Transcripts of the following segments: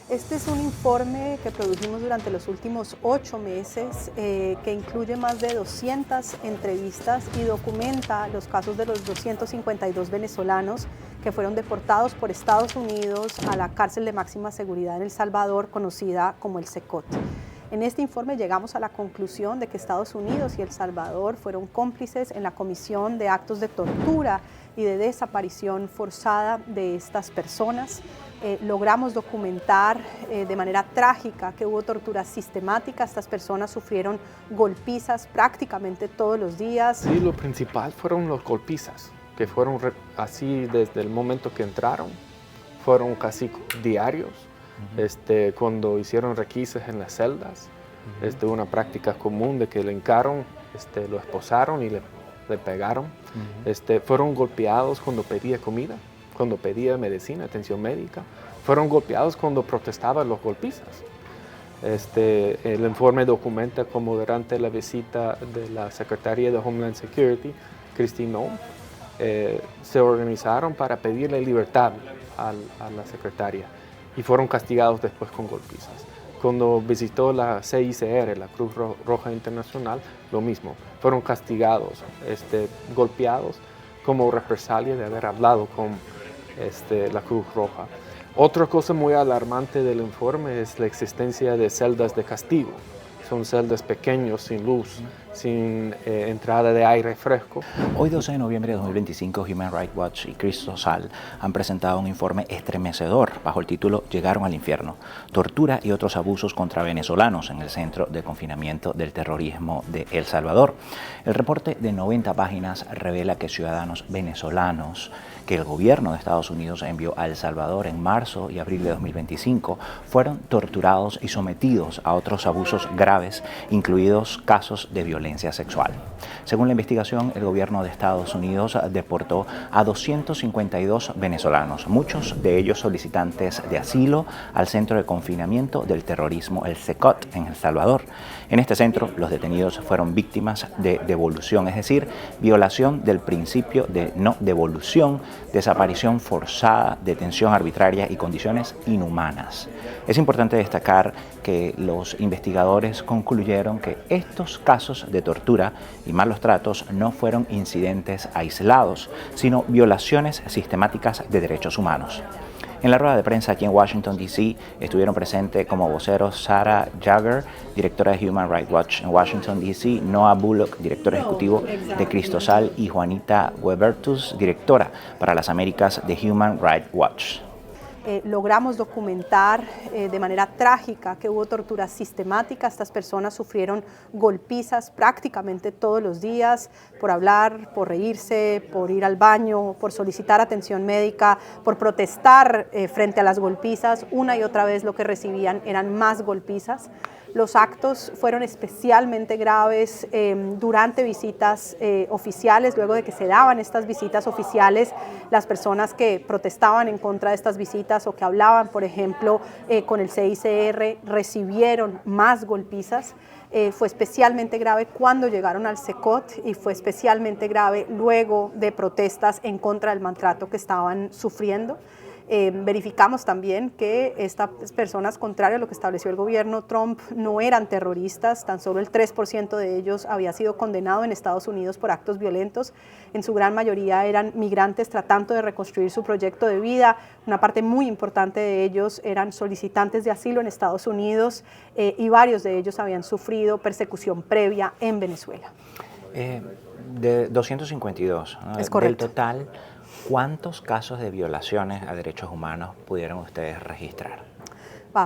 Este es un informe que produjimos durante los últimos 8 meses que incluye más de 200 entrevistas y documenta los casos de los 252 venezolanos que fueron deportados por Estados Unidos a la cárcel de máxima seguridad en El Salvador, conocida como el SECOT. En este informe llegamos a la conclusión de que Estados Unidos y El Salvador fueron cómplices en la comisión de actos de tortura y de desaparición forzada de estas personas. Logramos documentar de manera trágica que hubo tortura sistemática. Estas personas sufrieron golpizas prácticamente todos los días. Sí, lo principal fueron los golpizas, que fueron así desde el momento que entraron, fueron casi diarios. Cuando hicieron requisas en las celdas, una práctica común de que le hincaron, lo esposaron y le pegaron. Fueron golpeados cuando pedía comida, cuando pedía medicina, atención médica. Fueron golpeados cuando protestaban los golpizas. El informe documenta cómo durante la visita de la secretaria de Homeland Security, Kristi Noem, se organizaron para pedirle libertad a la secretaria y fueron castigados después con golpizas. Cuando visitó la CICR, la Cruz Roja Internacional, lo mismo. Fueron castigados, golpeados como represalia de haber hablado con la Cruz Roja. Otra cosa muy alarmante del informe es la existencia de celdas de castigo. Son celdas pequeños, sin luz, sin entrada de aire fresco. Hoy, 12 de noviembre de 2025, Human Rights Watch y Cristosal han presentado un informe estremecedor bajo el título Llegaron al infierno, tortura y otros abusos contra venezolanos en el centro de confinamiento del terrorismo de El Salvador. El reporte de 90 páginas revela que ciudadanos venezolanos que el gobierno de Estados Unidos envió a El Salvador en marzo y abril de 2025 fueron torturados y sometidos a otros abusos graves, incluidos casos de violencia sexual. Según la investigación, el gobierno de Estados Unidos deportó a 252 venezolanos, muchos de ellos solicitantes de asilo, al centro de confinamiento del terrorismo, el SECOT, en El Salvador. En este centro, los detenidos fueron víctimas de devolución, es decir, violación del principio de no devolución, desaparición forzada, detención arbitraria y condiciones inhumanas. Es importante destacar que los investigadores concluyeron que estos casos de tortura y malos tratos no fueron incidentes aislados, sino violaciones sistemáticas de derechos humanos. En la rueda de prensa aquí en Washington, D.C., estuvieron presentes como voceros Sarah Jagger, directora de Human Rights Watch en Washington, D.C., Noah Bullock, director ejecutivo de Cristosal, y Juanita Hubertus, directora para las Américas de Human Rights Watch. Logramos documentar de manera trágica que hubo tortura sistemática. Estas personas sufrieron golpizas prácticamente todos los días por hablar, por reírse, por ir al baño, por solicitar atención médica, por protestar frente a las golpizas. Una y otra vez lo que recibían eran más golpizas. Los actos fueron especialmente graves durante visitas oficiales. Luego de que se daban estas visitas oficiales, las personas que protestaban en contra de estas visitas o que hablaban, por ejemplo, con el CICR, recibieron más golpizas. Fue especialmente grave cuando llegaron al SECOT y fue especialmente grave luego de protestas en contra del maltrato que estaban sufriendo. Verificamos también que estas personas, contrario a lo que estableció el gobierno Trump, no eran terroristas. Tan solo el 3% de ellos había sido condenado en Estados Unidos por actos violentos. En su gran mayoría eran migrantes tratando de reconstruir su proyecto de vida. Una parte muy importante de ellos eran solicitantes de asilo en Estados Unidos y varios de ellos habían sufrido persecución previa en Venezuela. De 252, ¿no? Es correcto. Del total, ¿cuántos casos de violaciones a derechos humanos pudieron ustedes registrar?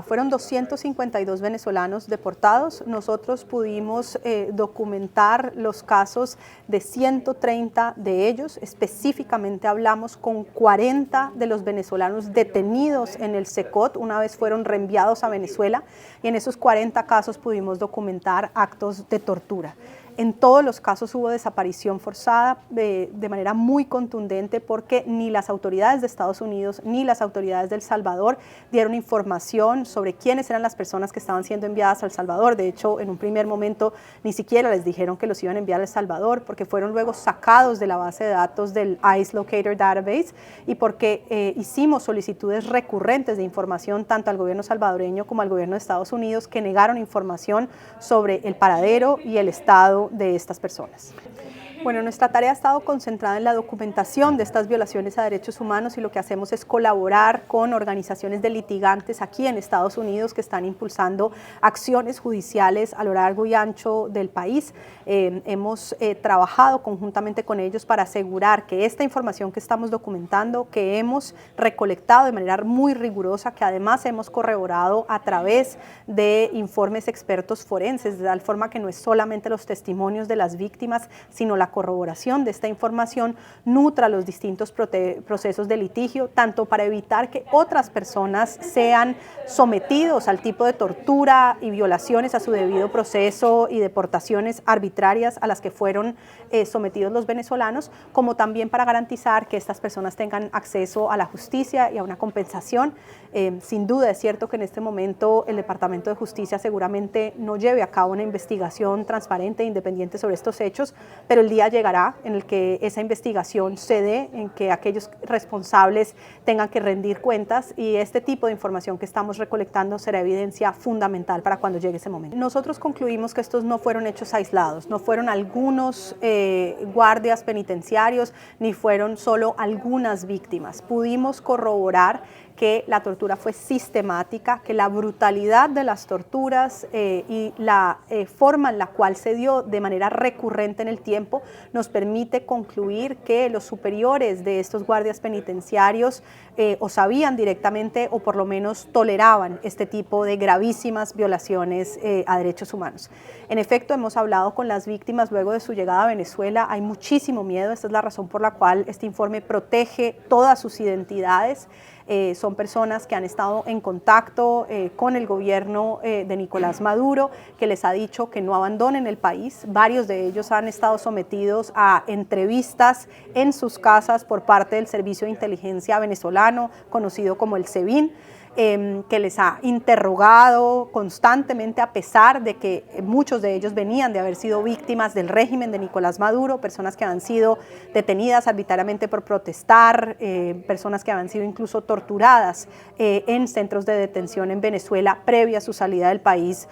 Fueron 252 venezolanos deportados. Nosotros pudimos documentar los casos de 130 de ellos. Específicamente hablamos con 40 de los venezolanos detenidos en el SECOT una vez fueron reenviados a Venezuela, y en esos 40 casos pudimos documentar actos de tortura. En todos los casos hubo desaparición forzada de manera muy contundente porque ni las autoridades de Estados Unidos ni las autoridades de El Salvador dieron información sobre quiénes eran las personas que estaban siendo enviadas a El Salvador. De hecho, en un primer momento ni siquiera les dijeron que los iban a enviar a El Salvador porque fueron luego sacados de la base de datos del ICE Locator Database y porque hicimos solicitudes recurrentes de información tanto al gobierno salvadoreño como al gobierno de Estados Unidos que negaron información sobre el paradero y el estado de estas personas. Bueno, nuestra tarea ha estado concentrada en la documentación de estas violaciones a derechos humanos y lo que hacemos es colaborar con organizaciones de litigantes aquí en Estados Unidos que están impulsando acciones judiciales a lo largo y ancho del país. Hemos trabajado conjuntamente con ellos para asegurar que esta información que estamos documentando, que hemos recolectado de manera muy rigurosa, que además hemos corroborado a través de informes expertos forenses, de tal forma que no es solamente los testimonios de las víctimas, sino la corroboración de esta información nutra los distintos procesos de litigio, tanto para evitar que otras personas sean sometidos al tipo de tortura y violaciones a su debido proceso y deportaciones arbitrarias a las que fueron sometidos los venezolanos, como también para garantizar que estas personas tengan acceso a la justicia y a una compensación. Sin duda es cierto que en este momento el Departamento de Justicia seguramente no lleve a cabo una investigación transparente e independiente sobre estos hechos, pero el día llegará en el que esa investigación se dé, en que aquellos responsables tengan que rendir cuentas y este tipo de información que estamos recolectando será evidencia fundamental para cuando llegue ese momento. Nosotros concluimos que estos no fueron hechos aislados, no fueron algunos guardias penitenciarios ni fueron solo algunas víctimas. Pudimos corroborar que la tortura fue sistemática, que la brutalidad de las torturas y la forma en la cual se dio de manera recurrente en el tiempo nos permite concluir que los superiores de estos guardias penitenciarios o sabían directamente o por lo menos toleraban este tipo de gravísimas violaciones a derechos humanos. En efecto, hemos hablado con las víctimas luego de su llegada a Venezuela. Hay muchísimo miedo, esta es la razón por la cual este informe protege todas sus identidades. Son personas que han estado en contacto con el gobierno de Nicolás Maduro, que les ha dicho que no abandonen el país. Varios de ellos han estado sometidos a entrevistas en sus casas por parte del Servicio de Inteligencia venezolano, conocido como el SEBIN, que les ha interrogado constantemente a pesar de que muchos de ellos venían de haber sido víctimas del régimen de Nicolás Maduro, personas que han sido detenidas arbitrariamente por protestar, personas que han sido incluso torturadas en centros de detención en Venezuela previa a su salida del país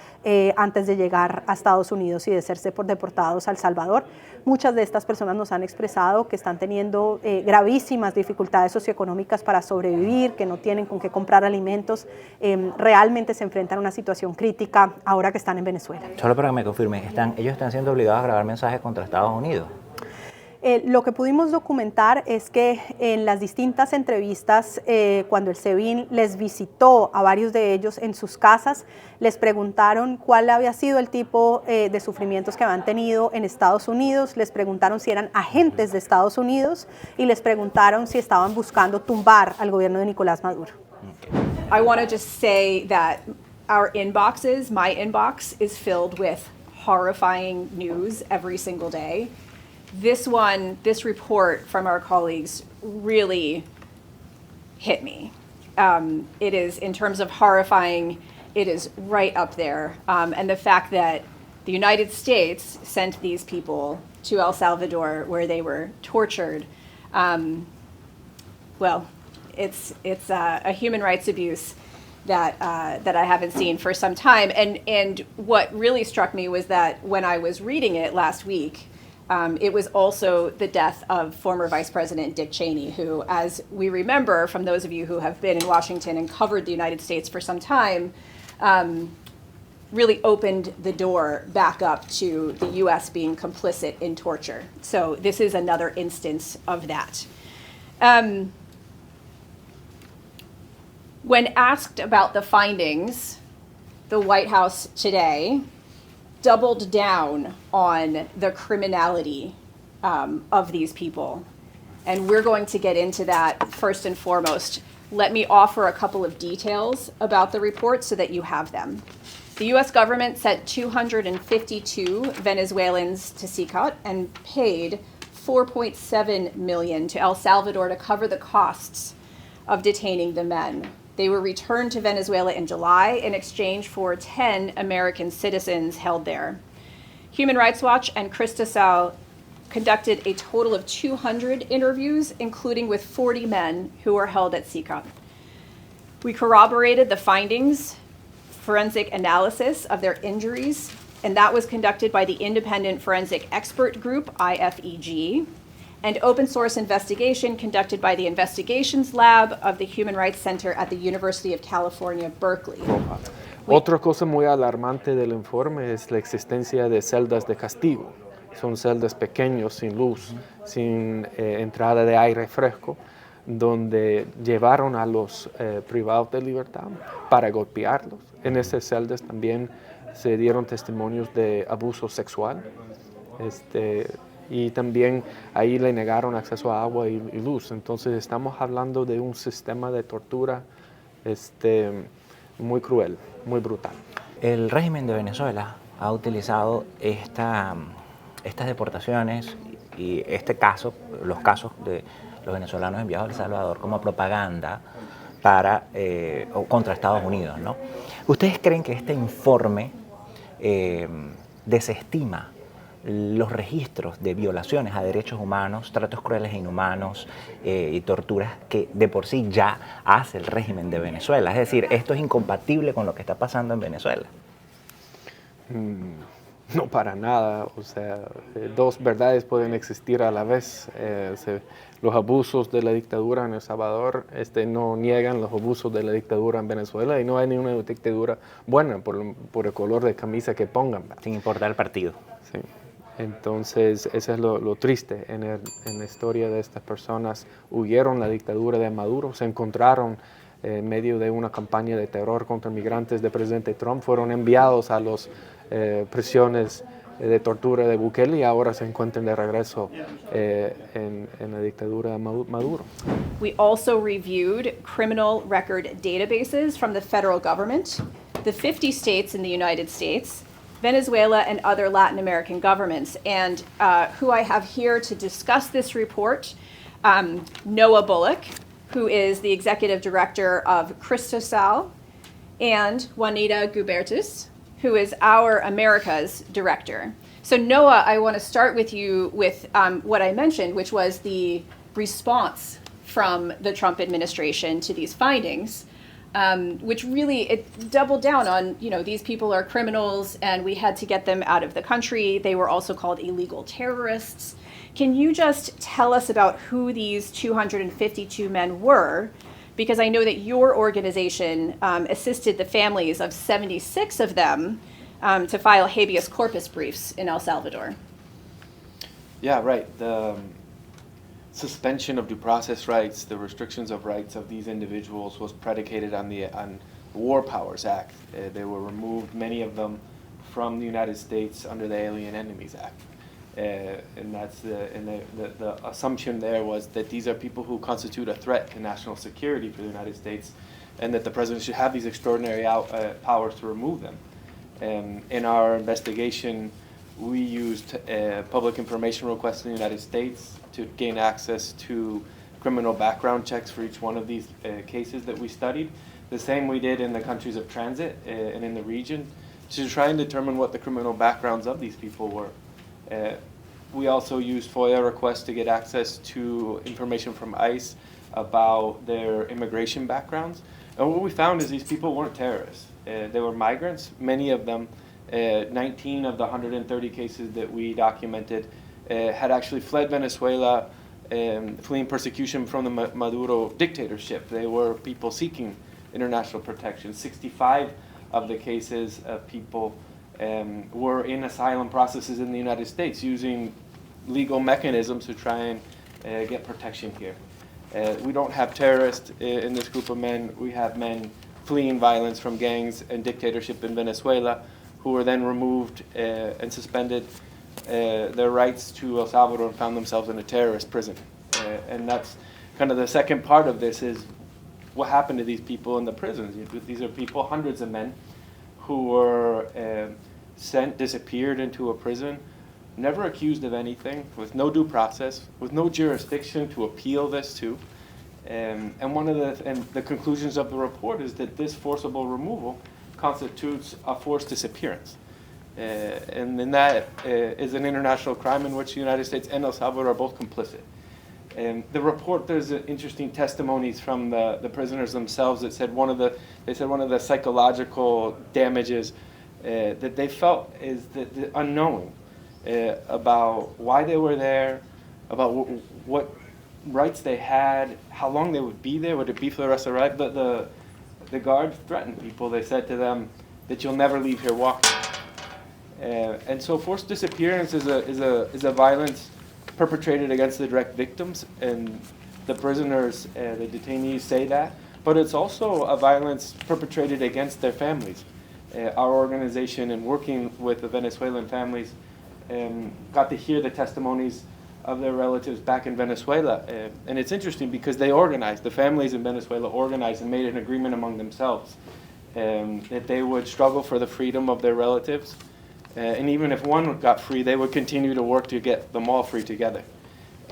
antes de llegar a Estados Unidos y de serse deportados a El Salvador. Muchas de estas personas nos han expresado que están teniendo gravísimas dificultades socioeconómicas para sobrevivir, que no tienen con qué comprar alimentos, realmente se enfrentan a una situación crítica ahora que están en Venezuela. Solo para que me confirme, ellos están siendo obligados a grabar mensajes contra Estados Unidos. Lo que pudimos documentar es que en las distintas entrevistas, cuando el SEBIN les visitó a varios de ellos en sus casas, les preguntaron cuál había sido el tipo de sufrimientos que habían tenido en Estados Unidos, les preguntaron si eran agentes de Estados Unidos y les preguntaron si estaban buscando tumbar al gobierno de Nicolás Maduro. I want to just say that our inboxes, my inbox, is filled with horrifying news every single day. This report from our colleagues really hit me. It is, in terms of horrifying, it is right up there. And the fact that the United States sent these people to El Salvador where they were tortured, well, it's a human rights abuse that I haven't seen for some time. And what really struck me was that when I was reading it last week, it was also the death of former Vice President Dick Cheney, who, as we remember from those of you who have been in Washington and covered the United States for some time, really opened the door back up to the U.S. being complicit in torture. So this is another instance of that. When asked about the findings, the White House today doubled down on the criminality of these people. And we're going to get into that first and foremost. Let me offer a couple of details about the report so that you have them. The U.S. government sent 252 Venezuelans to CICOT and paid $4.7 million to El Salvador to cover the costs of detaining the men. They were returned to Venezuela in July in exchange for 10 American citizens held there. Human Rights Watch and Cristasal conducted a total of 200 interviews, including with 40 men who were held at CICOT. We corroborated the findings, forensic analysis of their injuries, and that was conducted by the Independent Forensic Expert Group, IFEG, and open source investigation conducted by the Investigations Lab of the Human Rights Center at the University of California, Berkeley. Otra cosa muy alarmante del informe es la existencia de celdas de castigo. Son celdas pequeños, sin luz, sin entrada de aire fresco, donde llevaron a los privados de libertad para golpearlos. En esas celdas también se dieron testimonios de abuso sexual. Y también ahí le negaron acceso a agua y luz. Entonces estamos hablando de un sistema de tortura muy cruel, muy brutal. El régimen de Venezuela ha utilizado estas deportaciones y los casos de los venezolanos enviados a El Salvador como propaganda contra Estados Unidos, ¿no? ¿Ustedes creen que este informe desestima los registros de violaciones a derechos humanos, tratos crueles e inhumanos y torturas que de por sí ya hace el régimen de Venezuela? Es decir, ¿esto es incompatible con lo que está pasando en Venezuela? No, para nada. O sea, dos verdades pueden existir a la vez. Los abusos de la dictadura en El Salvador no niegan los abusos de la dictadura en Venezuela, y no hay ninguna dictadura buena por el color de camisa que pongan. Sin importar el partido. Sí. Entonces, eso es lo triste en la historia de estas personas. Huyeron la dictadura de Maduro, se encontraron en medio de una campaña de terror contra migrantes del presidente Trump, fueron enviados a las prisiones de tortura de Bukele y ahora se encuentran de regreso en la dictadura de Maduro. We also reviewed criminal record databases from the federal government, the 50 states in the United States, Venezuela, and other Latin American governments. And who I have here to discuss this report, Noah Bullock, who is the executive director of Cristasal, and Juanita Gubertus, who is our Americas director. So Noah, I want to start with you with what I mentioned, which was the response from the Trump administration to these findings, which really it doubled down on, these people are criminals and we had to get them out of the country. They were also called illegal terrorists. Can you just tell us about who these 252 men were? Because I know that your organization assisted the families of 76 of them to file habeas corpus briefs in El Salvador. Yeah, right. The suspension of due process rights, the restrictions of rights of these individuals was predicated on the War Powers Act. They were removed, many of them, from the United States under the Alien Enemies Act. And that's the assumption there was that these are people who constitute a threat to national security for the United States, and that the president should have these extraordinary powers to remove them. In our investigation, we used public information requests in the United States to gain access to criminal background checks for each one of these cases that we studied. The same we did in the countries of transit and in the region to try and determine what the criminal backgrounds of these people were. We also used FOIA requests to get access to information from ICE about their immigration backgrounds. And what we found is these people weren't terrorists. They were migrants. Many of them, 19 of the 130 cases that we documented, had actually fled Venezuela, fleeing persecution from the Maduro dictatorship. They were people seeking international protection. 65 of the cases of people were in asylum processes in the United States using legal mechanisms to try and get protection here. We don't have terrorists in this group of men. We have men fleeing violence from gangs and dictatorship in Venezuela who were then removed and suspended their rights to El Salvador and found themselves in a terrorist prison. And that's kind of the second part of this is what happened to these people in the prisons. These are people, hundreds of men, who were disappeared into a prison, never accused of anything, with no due process, with no jurisdiction to appeal this to. And the conclusions of the report is that this forcible removal constitutes a forced disappearance. And in that is an international crime in which the United States and El Salvador are both complicit. The report, there's interesting testimonies from the prisoners themselves that said one of the psychological damages that they felt is the unknowing about why they were there, about what rights they had, how long they would be there, would it be for the rest of their life? The guards threatened people. They said to them that you'll never leave here walking. And so forced disappearance is a violence perpetrated against the direct victims, and the prisoners, the detainees say that, but it's also a violence perpetrated against their families. Our organization, in working with the Venezuelan families, got to hear the testimonies of their relatives back in Venezuela. And it's interesting because they organized, the families in Venezuela organized and made an agreement among themselves that they would struggle for the freedom of their relatives. And even if one got free, they would continue to work to get them all free together.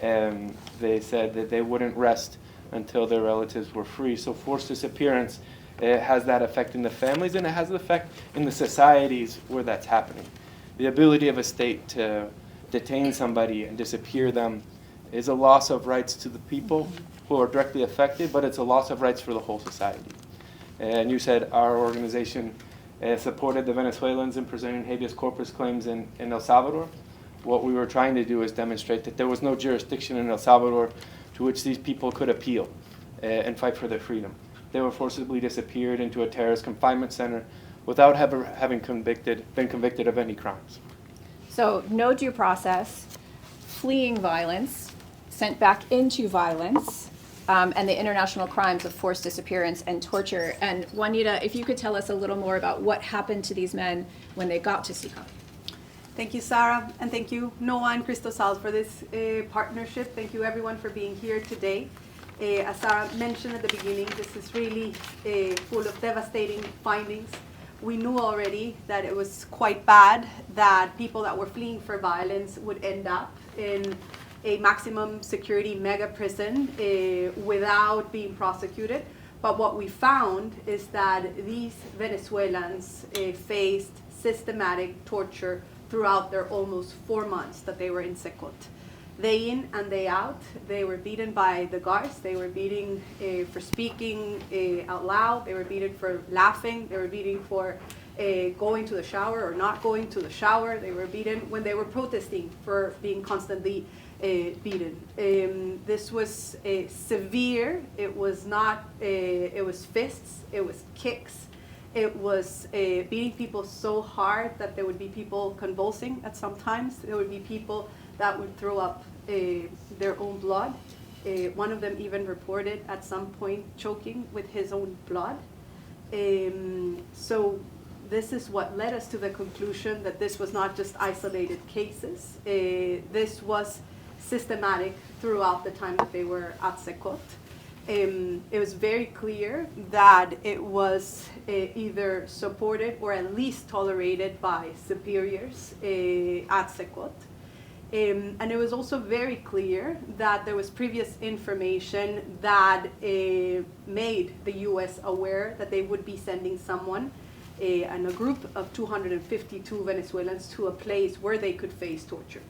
They said that they wouldn't rest until their relatives were free. So forced disappearance has that effect in the families, and it has an effect in the societies where that's happening. The ability of a state to detain somebody and disappear them is a loss of rights to the people who are directly affected, but it's a loss of rights for the whole society. And you said our organization supported the Venezuelans in presenting habeas corpus claims in El Salvador. What we were trying to do is demonstrate that there was no jurisdiction in El Salvador to which these people could appeal and fight for their freedom. They were forcibly disappeared into a terrorist confinement center without having been convicted of any crimes. So no due process, fleeing violence, sent back into violence, and the international crimes of forced disappearance and torture. And Juanita, if you could tell us a little more about what happened to these men when they got to SICAP. Thank you, Sarah, and thank you, Noah and Cristosal, for this partnership. Thank you, everyone, for being here today. As Sarah mentioned at the beginning, this is really full of devastating findings. We knew already that it was quite bad that people that were fleeing for violence would end up in a maximum security mega prison without being prosecuted. But what we found is that these Venezuelans faced systematic torture throughout their almost 4 months that they were in Secot. Day in and day out, they were beaten by the guards. They were beaten for speaking out loud. They were beaten for laughing. They were beaten for going to the shower or not going to the shower. They were beaten when they were protesting for being constantly beaten. This was severe. It was not, it was fists, it was kicks. It was beating people so hard that there would be people convulsing at some times. There would be people that would throw up their own blood. One of them even reported at some point choking with his own blood. So this is what led us to the conclusion that this was not just isolated cases. This was systematic throughout the time that they were at Secot. It was very clear that it was either supported or at least tolerated by superiors at Secot. And it was also very clear that there was previous information that made the U.S. aware that they would be sending someone and a group of 252 Venezuelans to a place where they could face torture.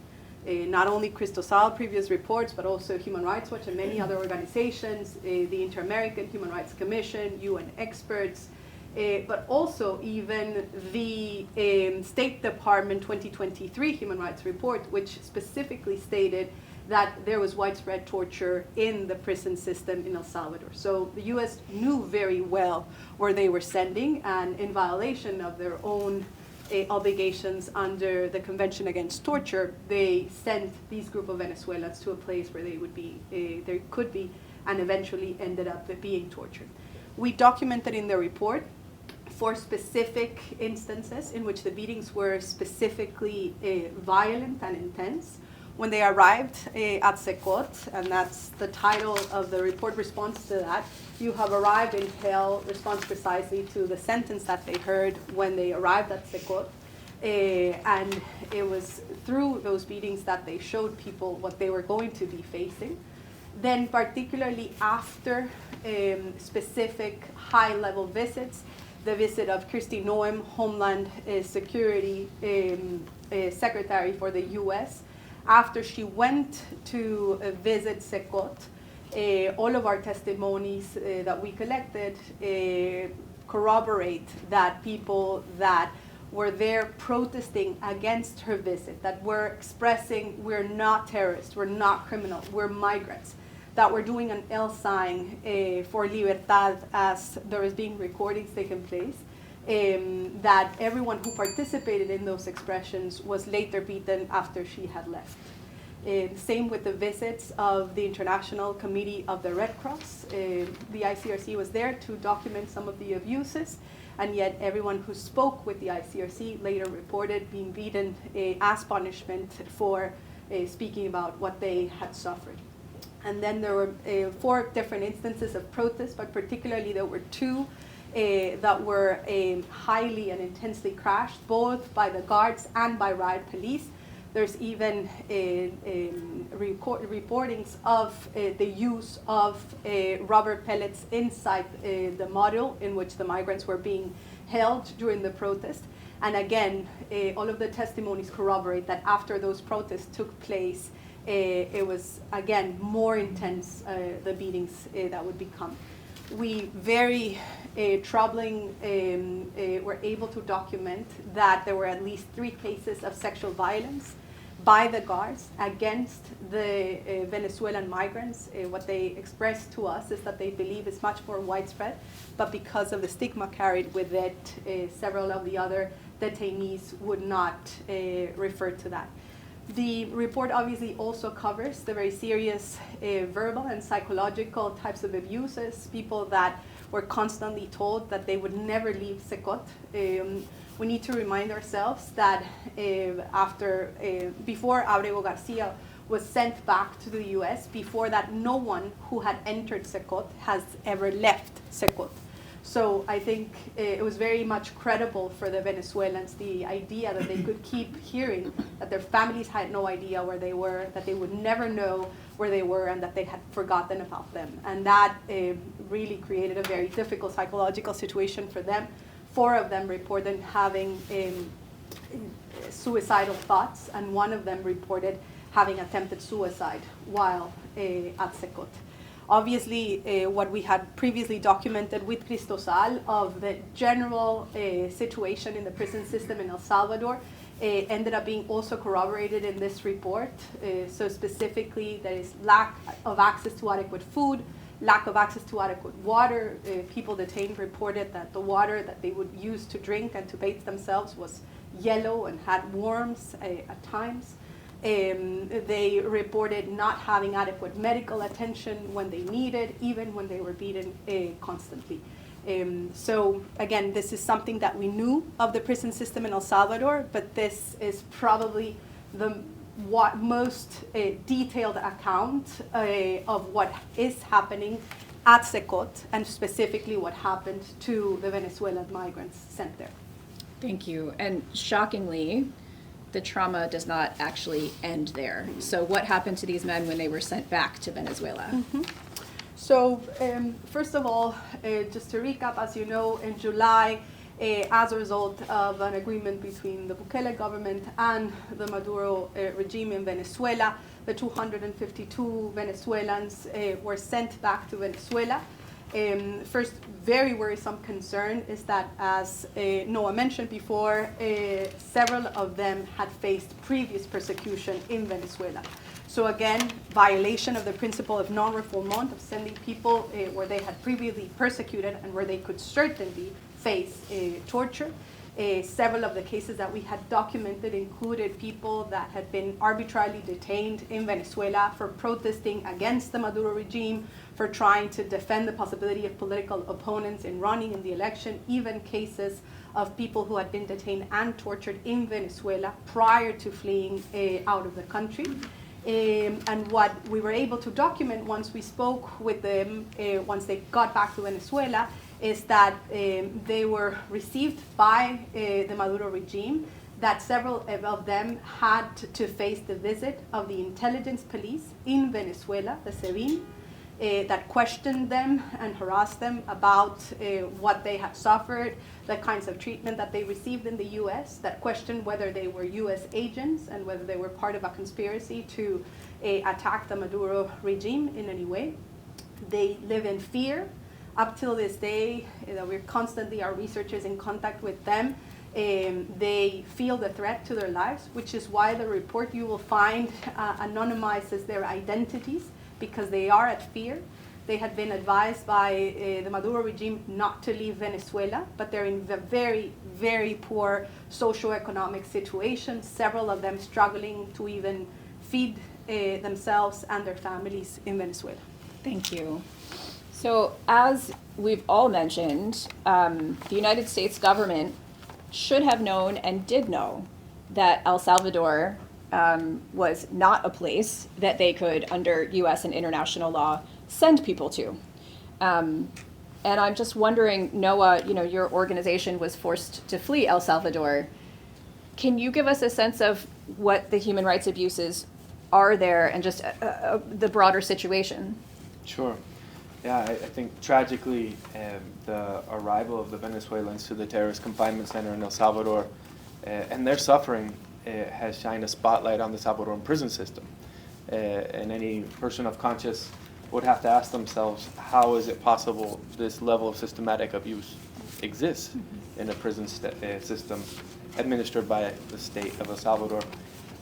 Not only Cristosal, previous reports, but also Human Rights Watch and many other organizations, the Inter-American Human Rights Commission, UN experts, but also even the State Department 2023 Human Rights Report, which specifically stated that there was widespread torture in the prison system in El Salvador. So the U.S. knew very well where they were sending, and in violation of their own obligations under the Convention Against Torture, they sent these group of Venezuelans to a place where they would be, there could be, and eventually ended up being tortured. We documented in the report 4 specific instances in which the beatings were specifically violent and intense. When they arrived at Secot, and that's the title of the report response to that, you have arrived in hell responds precisely to the sentence that they heard when they arrived at Secot. And it was through those beatings that they showed people what they were going to be facing. Then particularly after specific high-level visits, the visit of Kristi Noem, Homeland Security Secretary for the U.S., after she went to visit Secot, all of our testimonies that we collected corroborate that people that were there protesting against her visit, that were expressing, we're not terrorists, we're not criminals, we're migrants, that were doing an L sign for Libertad as there was being recordings taking place, that everyone who participated in those expressions was later beaten after she had left. Same with the visits of the International Committee of the Red Cross. The ICRC was there to document some of the abuses, and yet everyone who spoke with the ICRC later reported being beaten as punishment for speaking about what they had suffered. And then there were 4 different instances of protest, but particularly there were 2 that were highly and intensely crashed, both by the guards and by riot police. There's even reportings of the use of rubber pellets inside the model in which the migrants were being held during the protest. And again, all of the testimonies corroborate that after those protests took place, it was, again, more intense, the beatings that would become. We very troubling were able to document that there were at least 3 cases of sexual violence by the guards against the Venezuelan migrants. What they expressed to us is that they believe it's much more widespread, but because of the stigma carried with it, several of the other detainees would not refer to that. The report obviously also covers the very serious verbal and psychological types of abuses, people that were constantly told that they would never leave Secot. We need to remind ourselves that before Abrego Garcia was sent back to the US, before that no one who had entered Secot has ever left Secot. So I think it was very much credible for the Venezuelans, the idea that they could keep hearing that their families had no idea where they were, that they would never know where they were, and that they had forgotten about them. And that really created a very difficult psychological situation for them. 4 of them reported having suicidal thoughts, and 1 of them reported having attempted suicide while at Secot. Obviously, what we had previously documented with Cristosal of the general situation in the prison system in El Salvador ended up being also corroborated in this report. So specifically, there is lack of access to adequate food, lack of access to adequate water. People detained reported that the water that they would use to drink and to bathe themselves was yellow and had worms at times. They reported not having adequate medical attention when they needed, even when they were beaten constantly. So again, this is something that we knew of the prison system in El Salvador, but this is probably the most detailed account of what is happening at Secot, and specifically what happened to the Venezuelan migrants sent there. Thank you. And shockingly, the trauma does not actually end there. So what happened to these men when they were sent back to Venezuela? Mm-hmm. So first of all, just to recap, as you know, in July, as a result of an agreement between the Bukele government and the Maduro regime in Venezuela, the 252 Venezuelans were sent back to Venezuela. First, very worrisome concern is that, as Noah mentioned before, several of them had faced previous persecution in Venezuela. So again, violation of the principle of non-refoulement, of sending people where they had previously persecuted and where they could certainly face torture. Several of the cases that we had documented included people that had been arbitrarily detained in Venezuela for protesting against the Maduro regime, for trying to defend the possibility of political opponents in running in the election, even cases of people who had been detained and tortured in Venezuela prior to fleeing out of the country. And what we were able to document once we spoke with them, once they got back to Venezuela, is that they were received by the Maduro regime, that several of them had to face the visit of the intelligence police in Venezuela, the SEBIN, that questioned them and harassed them about what they had suffered, the kinds of treatment that they received in the US, that questioned whether they were US agents and whether they were part of a conspiracy to attack the Maduro regime in any way. They live in fear. Up till this day, we're constantly, our researchers in contact with them. They feel the threat to their lives, which is why the report you will find anonymizes their identities, because they are at fear. They had been advised by the Maduro regime not to leave Venezuela, but they're in a very, very poor socioeconomic situation, several of them struggling to even feed themselves and their families in Venezuela. Thank you. So as we've all mentioned, the United States government should have known and did know that El Salvador was not a place that they could, under US and international law, send people to. And I'm just wondering, Noah, your organization was forced to flee El Salvador. Can you give us a sense of what the human rights abuses are there and just the broader situation? Sure. Yeah, I think tragically the arrival of the Venezuelans to the terrorist confinement center in El Salvador and their suffering has shined a spotlight on the Salvadoran prison system. And any person of conscience would have to ask themselves, how is it possible this level of systematic abuse exists in a prison system administered by the state of El Salvador?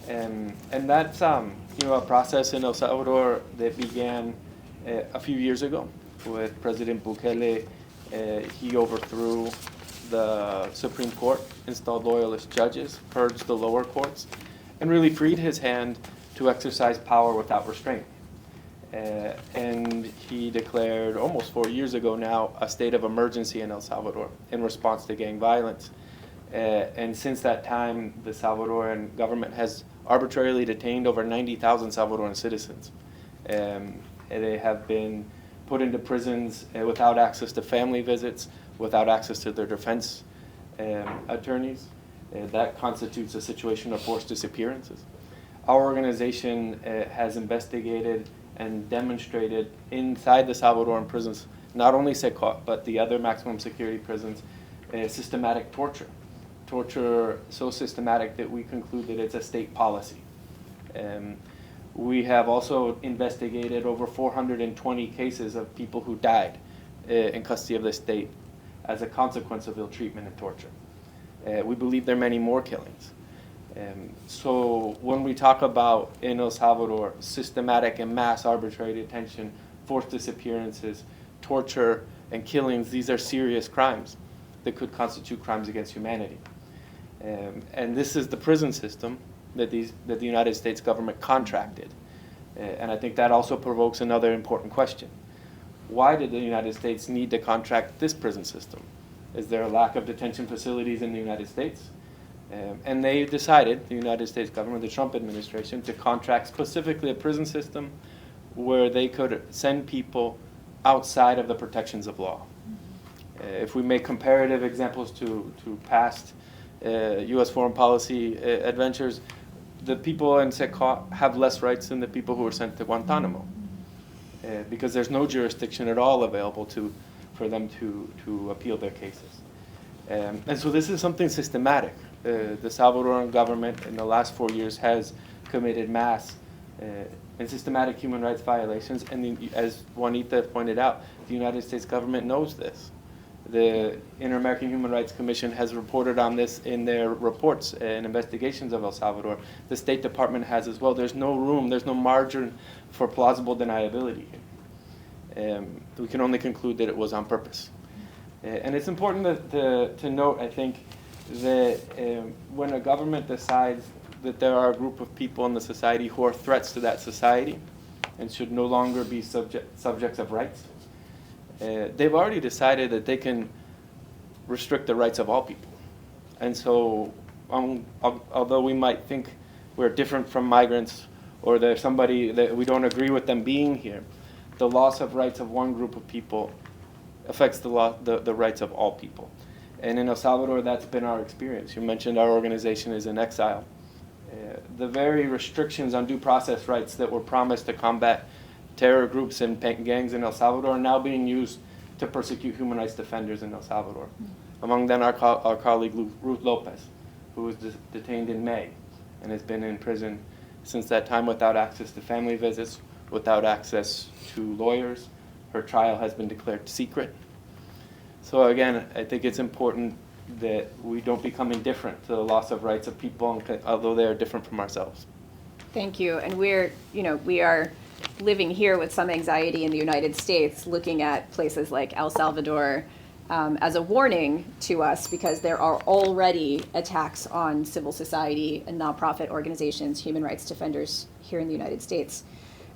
And that's a process in El Salvador that began a few years ago with President Bukele. He overthrew the Supreme Court, installed loyalist judges, purged the lower courts, and really freed his hand to exercise power without restraint. And he declared almost 4 years ago now a state of emergency in El Salvador in response to gang violence. And since that time, the Salvadoran government has arbitrarily detained over 90,000 Salvadoran citizens. They have been put into prisons without access to family visits, without access to their defense attorneys. That constitutes a situation of forced disappearances. Our organization has investigated and demonstrated inside the Salvadoran prisons, not only SECOT, but the other maximum security prisons, systematic torture. Torture so systematic that we conclude that it's a state policy. We have also investigated over 420 cases of people who died in custody of the state as a consequence of ill treatment and torture. We believe there are many more killings. So when we talk about in El Salvador systematic and mass arbitrary detention, forced disappearances, torture, and killings, these are serious crimes that could constitute crimes against humanity. And this is the prison system that the United States government contracted. And I think that also provokes another important question. Why did the United States need to contract this prison system? Is there a lack of detention facilities in the United States? And they decided, the United States government, the Trump administration, to contract specifically a prison system where they could send people outside of the protections of law. If we make comparative examples to past U.S. foreign policy adventures, the people in SECOT have less rights than the people who were sent to Guantanamo, because there's no jurisdiction at all available for them to appeal their cases. And so this is something systematic. The Salvadoran government in the last 4 years has committed mass and systematic human rights violations, and as Juanita pointed out, the United States government knows this. The Inter-American Human Rights Commission has reported on this in their reports and investigations of El Salvador. The State Department has as well. There's no room, there's no margin for plausible deniability here. We can only conclude that it was on purpose. And it's important to note, I think, that when a government decides that there are a group of people in the society who are threats to that society and should no longer be subjects of rights, they've already decided that they can restrict the rights of all people. And so, although we might think we're different from migrants or there's somebody that we don't agree with them being here, the loss of rights of one group of people affects the rights of all people. And in El Salvador, that's been our experience. You mentioned our organization is in exile. The very restrictions on due process rights that were promised to combat terror groups and gangs in El Salvador are now being used to persecute human rights defenders in El Salvador. Among them, our colleague Ruth Lopez, who was detained in May and has been in prison since that time without access to family visits, without access to lawyers. Her trial has been declared secret. So again, I think it's important that we don't become indifferent to the loss of rights of people, although they are different from ourselves. Thank you. And we are living here with some anxiety in the United States, looking at places like El Salvador as a warning to us, because there are already attacks on civil society and nonprofit organizations, human rights defenders here in the United States.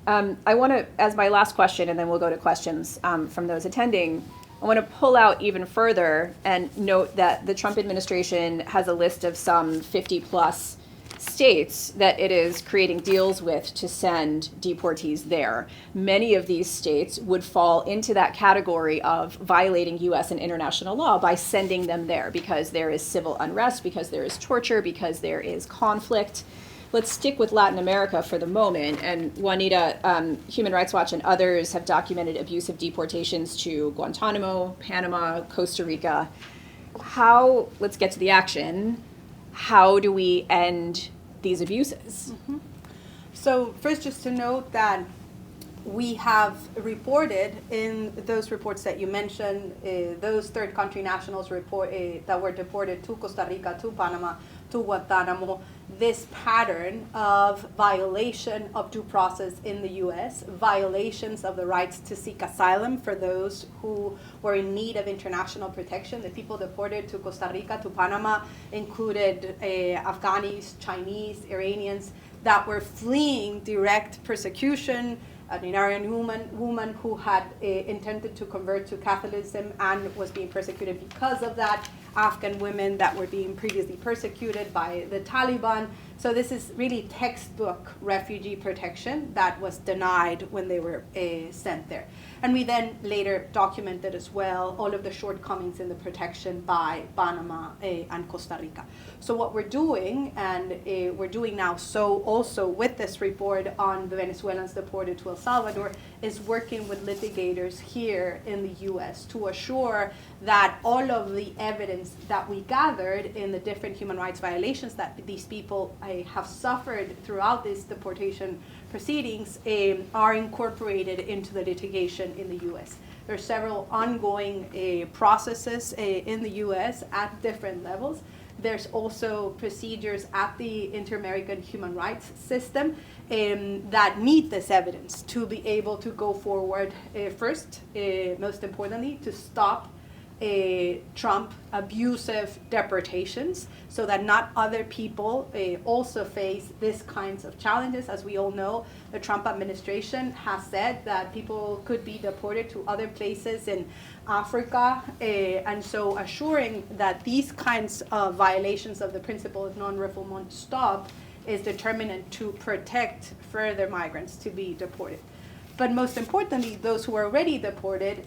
I want to, as my last question, and then we'll go to questions from those attending, I want to pull out even further and note that the Trump administration has a list of some 50 plus states that it is creating deals with to send deportees there. Many of these states would fall into that category of violating US and international law by sending them there, because there is civil unrest, because there is torture, because there is conflict. Let's stick with Latin America for the moment. And Juanita, Human Rights Watch and others have documented abusive deportations to Guantanamo, Panama, Costa Rica. Let's get to the action. How do we end these abuses? Mm-hmm. So first, just to note that we have reported in those reports that you mentioned, those third country nationals that were deported to Costa Rica, to Panama, to Guantanamo, this pattern of violation of due process in the U.S., violations of the rights to seek asylum for those who were in need of international protection. The people deported to Costa Rica, to Panama, included Afghanis, Chinese, Iranians that were fleeing direct persecution, an Iranian woman who had intended to convert to Catholicism and was being persecuted because of that, Afghan women that were being previously persecuted by the Taliban. So this is really textbook refugee protection that was denied when they were sent there. And we then later documented as well all of the shortcomings in the protection by Panama and Costa Rica. So what we're doing, and we're doing now so also with this report on the Venezuelans deported to El Salvador, is working with litigators here in the US to assure that all of the evidence that we gathered in the different human rights violations that these people have suffered throughout this deportation proceedings are incorporated into the litigation in the US. There are several ongoing processes in the US at different levels. There's also procedures at the Inter-American Human Rights System that meet this evidence to be able to go forward first, most importantly, to stop Trump abusive deportations so that not other people also face this kinds of challenges. As we all know, the Trump administration has said that people could be deported to other places in Africa, and so assuring that these kinds of violations of the principle of non-refoulement stop is determinant to protect further migrants to be deported. But most importantly, those who are already deported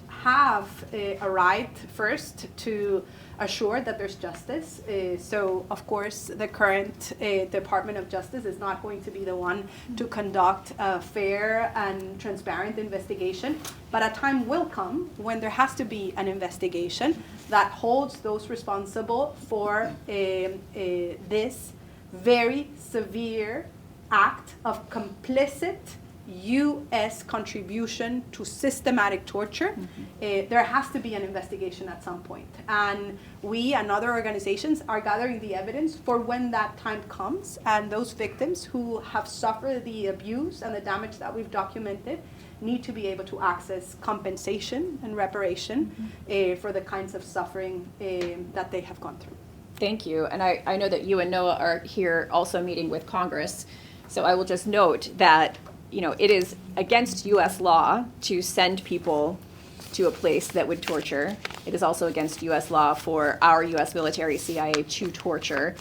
have a right first to assure that there's justice. So, of course, the current Department of Justice is not going to be the one to conduct a fair and transparent investigation. But a time will come when there has to be an investigation that holds those responsible for this very severe act of complicit U.S. contribution to systematic torture. There has to be an investigation at some point. And we and other organizations are gathering the evidence for when that time comes, and those victims who have suffered the abuse and the damage that we've documented need to be able to access compensation and reparation for the kinds of suffering that they have gone through. Thank you. And I know that you and Noah are here also meeting with Congress. So I will just note that it is against U.S. law to send people to a place that would torture. It is also against U.S. law for our U.S. military, CIA, to torture.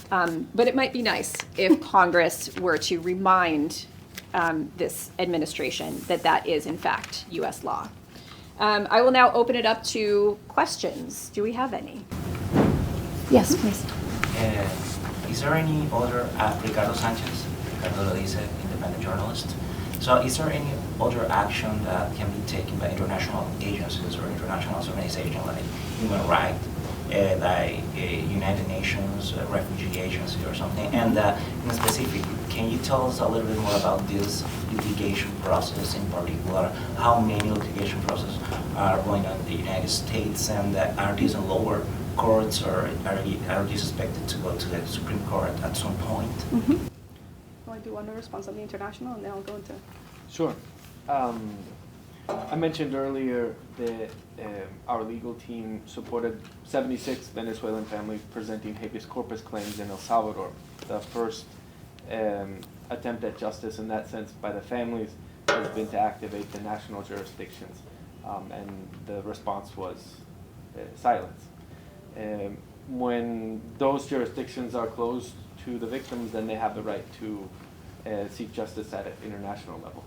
But it might be nice if Congress were to remind this administration that that is, in fact, U.S. law. I will now open it up to questions. Do we have any? Yes, please. Is there any other, Ricardo Sanchez, Ricardo lo dice, independent journalist. So is there any other action that can be taken by international agencies or international organizations like human rights, like United Nations, Refugee Agency or something? And in specific, can you tell us a little bit more about this litigation process in particular? How many litigation processes are going on in the United States, and are these in lower courts, or are these expected to go to the Supreme Court at some point? Mm-hmm. Well, I do want to respond on the international, and then I'll go into. Sure. I mentioned earlier that our legal team supported 76 Venezuelan families presenting habeas corpus claims in El Salvador. The first attempt at justice in that sense by the families has been to activate the national jurisdictions, and the response was silence. When those jurisdictions are closed to the victims, then they have the right to seek justice at an international level.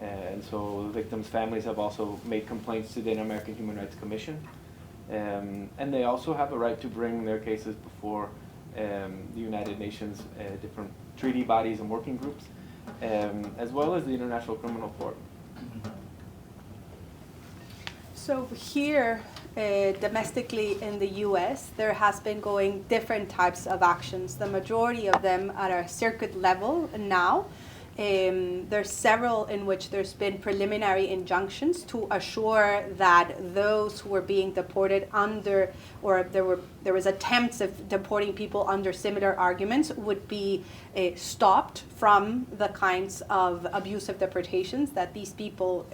And so the victims' families have also made complaints to the Inter-American Human Rights Commission. And they also have a right to bring their cases before the United Nations different treaty bodies and working groups, as well as the International Criminal Court. So here, domestically in the U.S., there has been going different types of actions. The majority of them at a circuit level now. There's several in which there's been preliminary injunctions to assure that those who were being deported under, or there was attempts of deporting people under similar arguments, would be stopped from the kinds of abusive deportations that these people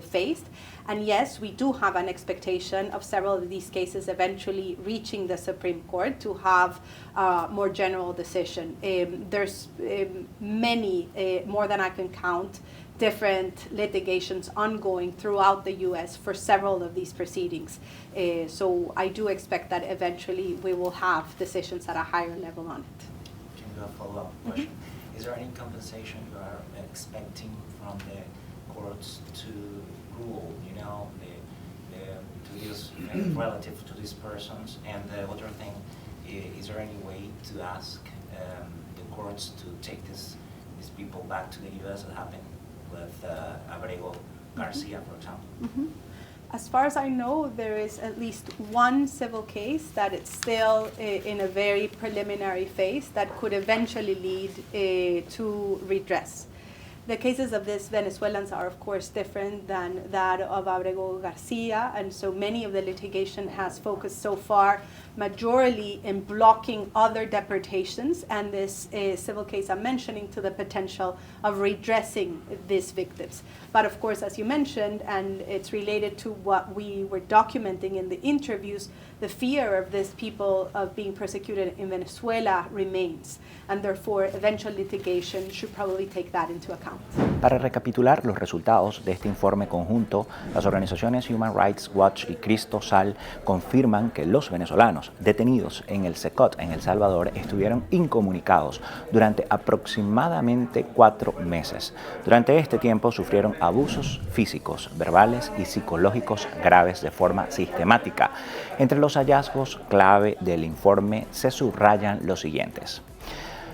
faced. And yes, we do have an expectation of several of these cases eventually reaching the Supreme Court to have a more general decision. There's many, more than I can count, different litigations ongoing throughout the U.S. for several of these proceedings. So I do expect that eventually we will have decisions at a higher level on it. Can we do a follow-up question? Mm-hmm. Is there any compensation you are expecting from the courts to rule, to these relative to these persons? And the other thing, is there any way to ask the courts to take these people back to the U.S. that happened with Abrego Garcia, for example? Mm-hmm. As far as I know, there is at least one civil case that it's still in a very preliminary phase that could eventually lead to redress. The cases of these Venezuelans are, of course, different than that of Abrego Garcia, and so many of the litigation has focused so far majorly in blocking other deportations, and this civil case I'm mentioning to the potential of redressing these victims. But of course, as you mentioned, and it's related to what we were documenting in the interviews, the fear of these people of being persecuted in Venezuela remains, and therefore eventual litigation should probably take that into account. Para recapitular los resultados de este informe conjunto, las organizaciones Human Rights Watch y Cristo Sal confirman que los venezolanos detenidos en el SECOT en El Salvador estuvieron incomunicados durante aproximadamente 4 meses. Durante este tiempo sufrieron abusos físicos, verbales y psicológicos graves de forma sistemática. Entre los hallazgos clave del informe se subrayan los siguientes.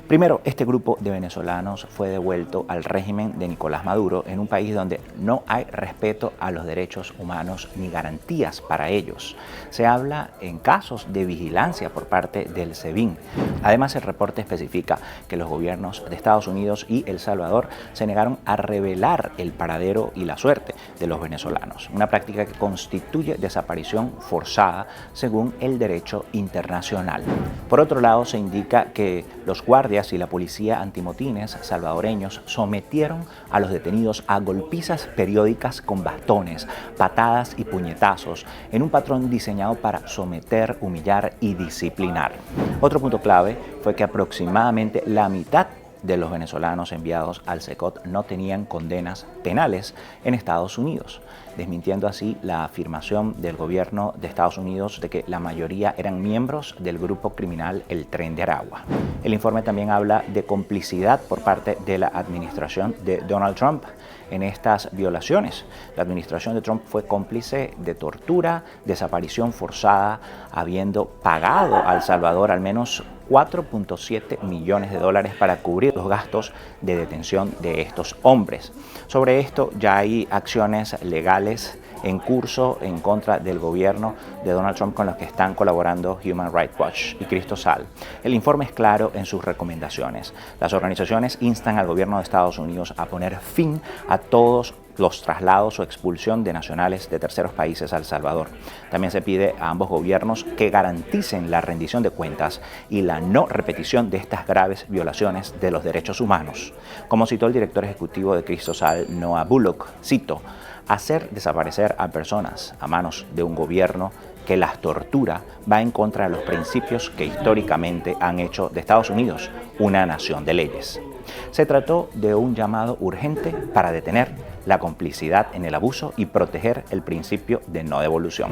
Primero, este grupo de venezolanos fue devuelto al régimen de Nicolás Maduro en un país donde no hay respeto a los derechos humanos ni garantías para ellos. Se habla en casos de vigilancia por parte del SEBIN. Además, el reporte especifica que los gobiernos de Estados Unidos y El Salvador se negaron a revelar el paradero y la suerte de los venezolanos, una práctica que constituye desaparición forzada según el derecho internacional. Por otro lado, se indica que los guardias y la policía antimotines salvadoreños sometieron a los detenidos a golpizas periódicas con bastones, patadas y puñetazos en un patrón diseñado para someter, humillar y disciplinar. Otro punto clave fue que aproximadamente la mitad de los venezolanos enviados al SECOT no tenían condenas penales en Estados Unidos. desmintiendo así la afirmación del gobierno de Estados Unidos de que la mayoría eran miembros del grupo criminal El Tren de Aragua. El informe también habla de complicidad por parte de la administración de Donald Trump en estas violaciones. La administración de Trump fue cómplice de tortura, desaparición forzada, habiendo pagado a El Salvador al menos $4.7 millones para cubrir los gastos de detención de estos hombres. Sobre esto ya hay acciones legales en curso en contra del gobierno de Donald Trump con los que están colaborando Human Rights Watch y Cristo Sal. El informe es claro en sus recomendaciones. Las organizaciones instan al gobierno de Estados Unidos a poner fin a todos los traslados o expulsión de nacionales de terceros países a El Salvador. También se pide a ambos gobiernos que garanticen la rendición de cuentas y la no repetición de estas graves violaciones de los derechos humanos. Como citó el director ejecutivo de Cristo Sal, Noah Bullock, cito, hacer desaparecer a personas a manos de un gobierno que las tortura va en contra de los principios que históricamente han hecho de Estados Unidos una nación de leyes. Se trató de un llamado urgente para detener la complicidad en el abuso y proteger el principio de no devolución.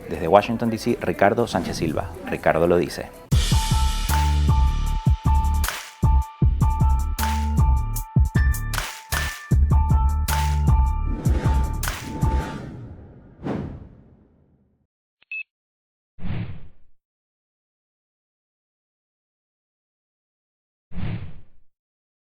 Desde Washington, D.C., Ricardo Sánchez Silva. Ricardo lo dice.